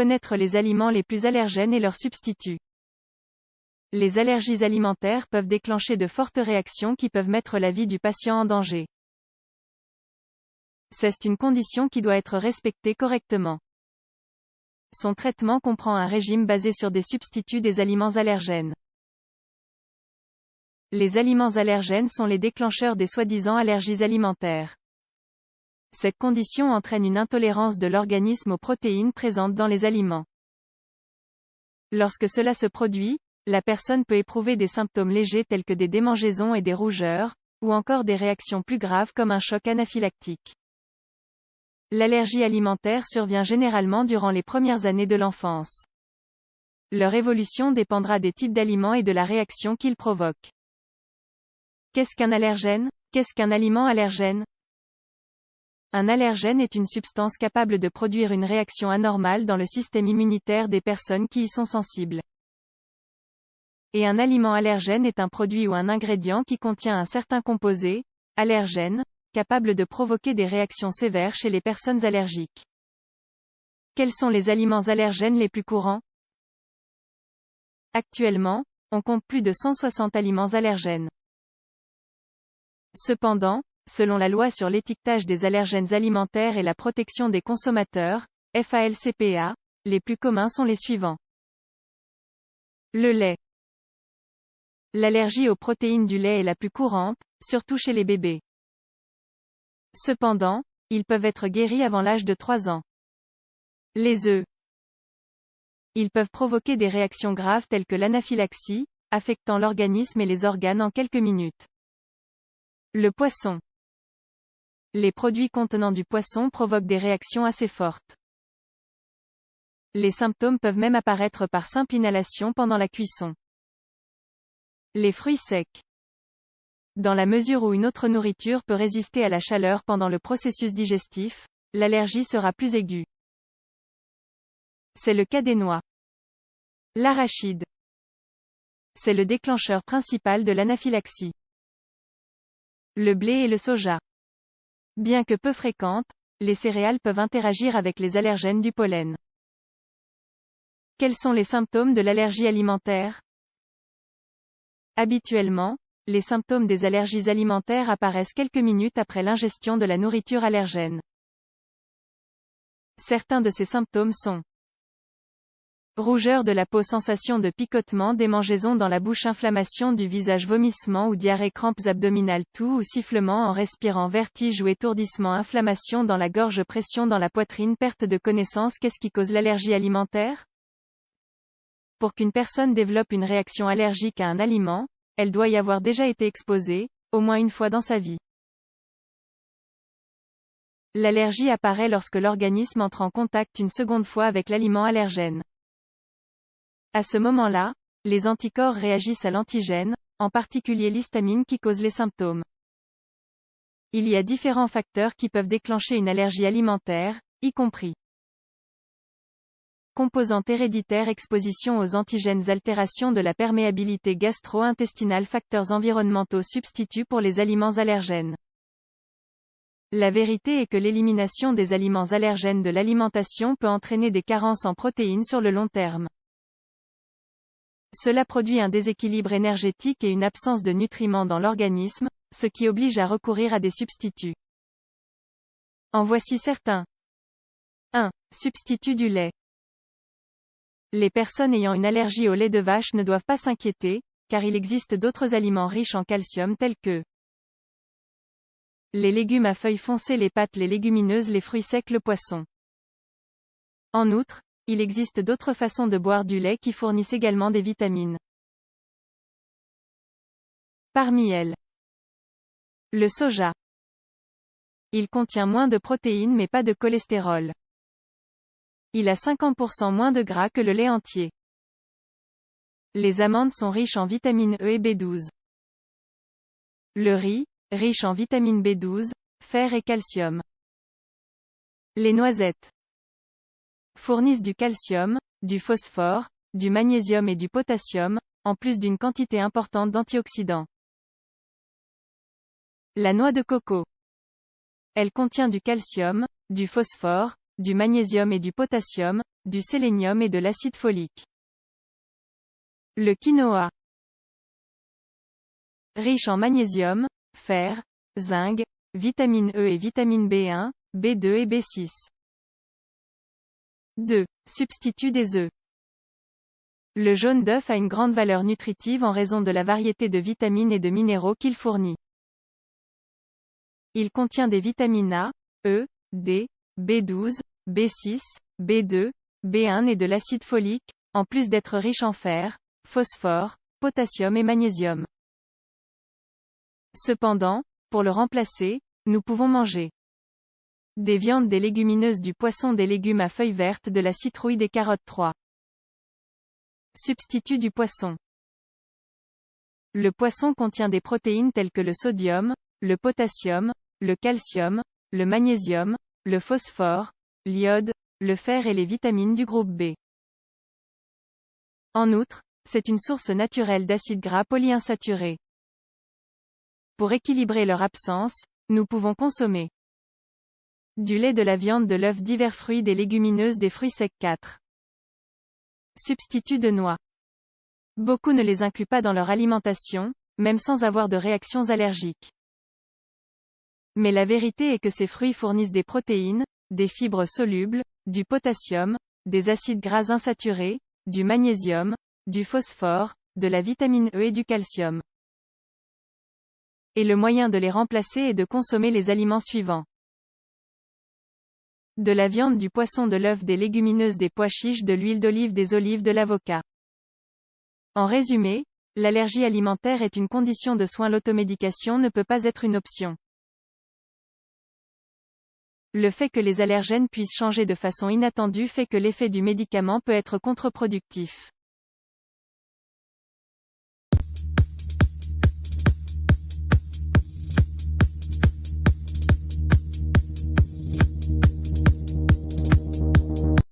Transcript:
Connaître les aliments les plus allergènes et leurs substituts. Les allergies alimentaires peuvent déclencher de fortes réactions qui peuvent mettre la vie du patient en danger. C'est une condition qui doit être respectée correctement. Son traitement comprend un régime basé sur des substituts des aliments allergènes. Les aliments allergènes sont les déclencheurs des soi-disant allergies alimentaires. Cette condition entraîne une intolérance de l'organisme aux protéines présentes dans les aliments. Lorsque cela se produit, la personne peut éprouver des symptômes légers tels que des démangeaisons et des rougeurs, ou encore des réactions plus graves comme un choc anaphylactique. L'allergie alimentaire survient généralement durant les premières années de l'enfance. Leur évolution dépendra des types d'aliments et de la réaction qu'ils provoquent. Qu'est-ce qu'un allergène? Qu'est-ce qu'un aliment allergène? Un allergène est une substance capable de produire une réaction anormale dans le système immunitaire des personnes qui y sont sensibles. Et un aliment allergène est un produit ou un ingrédient qui contient un certain composé, allergène, capable de provoquer des réactions sévères chez les personnes allergiques. Quels sont les aliments allergènes les plus courants? Actuellement, on compte plus de 160 aliments allergènes. Cependant, selon la loi sur l'étiquetage des allergènes alimentaires et la protection des consommateurs, FALCPA, les plus communs sont les suivants. Le lait. L'allergie aux protéines du lait est la plus courante, surtout chez les bébés. Cependant, ils peuvent être guéris avant l'âge de 3 ans. Les œufs. Ils peuvent provoquer des réactions graves telles que l'anaphylaxie, affectant l'organisme et les organes en quelques minutes. Le poisson. Les produits contenant du poisson provoquent des réactions assez fortes. Les symptômes peuvent même apparaître par simple inhalation pendant la cuisson. Les fruits secs. Dans la mesure où une autre nourriture peut résister à la chaleur pendant le processus digestif, l'allergie sera plus aiguë. C'est le cas des noix. L'arachide. C'est le déclencheur principal de l'anaphylaxie. Le blé et le soja. Bien que peu fréquentes, les céréales peuvent interagir avec les allergènes du pollen. Quels sont les symptômes de l'allergie alimentaire? Habituellement, les symptômes des allergies alimentaires apparaissent quelques minutes après l'ingestion de la nourriture allergène. Certains de ces symptômes sont rougeur de la peau, sensation de picotement, démangeaison dans la bouche, inflammation du visage, vomissement ou diarrhée, crampes abdominales, toux ou sifflement en respirant, vertige ou étourdissement, inflammation dans la gorge, pression dans la poitrine, perte de connaissance. Qu'est-ce qui cause l'allergie alimentaire? Pour qu'une personne développe une réaction allergique à un aliment, elle doit y avoir déjà été exposée, au moins une fois dans sa vie. L'allergie apparaît lorsque l'organisme entre en contact une seconde fois avec l'aliment allergène. À ce moment-là, les anticorps réagissent à l'antigène, en particulier l'histamine qui cause les symptômes. Il y a différents facteurs qui peuvent déclencher une allergie alimentaire, y compris composantes héréditaires, exposition aux antigènes, altération de la perméabilité gastro-intestinale, facteurs environnementaux, substituts pour les aliments allergènes. La vérité est que l'élimination des aliments allergènes de l'alimentation peut entraîner des carences en protéines sur le long terme. Cela produit un déséquilibre énergétique et une absence de nutriments dans l'organisme, ce qui oblige à recourir à des substituts. En voici certains. 1. Substitut du lait. Les personnes ayant une allergie au lait de vache ne doivent pas s'inquiéter, car il existe d'autres aliments riches en calcium tels que les légumes à feuilles foncées, les pâtes, les légumineuses, les fruits secs, le poisson. En outre, il existe d'autres façons de boire du lait qui fournissent également des vitamines. Parmi elles, le soja. Il contient moins de protéines mais pas de cholestérol. Il a 50% moins de gras que le lait entier. Les amandes sont riches en vitamine E et B12. Le riz, riche en vitamine B12, fer et calcium. Les noisettes fournissent du calcium, du phosphore, du magnésium et du potassium, en plus d'une quantité importante d'antioxydants. La noix de coco. Elle contient du calcium, du phosphore, du magnésium et du potassium, du sélénium et de l'acide folique. Le quinoa. Riche en magnésium, fer, zinc, vitamine E et vitamine B1, B2 et B6. 2. Substitut des œufs. Le jaune d'œuf a une grande valeur nutritive en raison de la variété de vitamines et de minéraux qu'il fournit. Il contient des vitamines A, E, D, B12, B6, B2, B1 et de l'acide folique, en plus d'être riche en fer, phosphore, potassium et magnésium. Cependant, pour le remplacer, nous pouvons manger des viandes, des légumineuses, du poisson, des légumes à feuilles vertes, de la citrouille, des carottes. 3. Substitut du poisson. Le poisson contient des protéines telles que le sodium, le potassium, le calcium, le magnésium, le phosphore, l'iode, le fer et les vitamines du groupe B. En outre, c'est une source naturelle d'acides gras polyinsaturés. Pour équilibrer leur absence, nous pouvons consommer du lait, de la viande, de l'œuf, divers fruits, des légumineuses, des fruits secs. 4. Substitut de noix. Beaucoup ne les incluent pas dans leur alimentation, même sans avoir de réactions allergiques. Mais la vérité est que ces fruits fournissent des protéines, des fibres solubles, du potassium, des acides gras insaturés, du magnésium, du phosphore, de la vitamine E et du calcium. Et le moyen de les remplacer est de consommer les aliments suivants. De la viande, du poisson, de l'œuf, des légumineuses, des pois chiches, de l'huile d'olive, des olives, de l'avocat. En résumé, l'allergie alimentaire est une condition de soins. L'automédication ne peut pas être une option. Le fait que les allergènes puissent changer de façon inattendue fait que l'effet du médicament peut être contre-productif.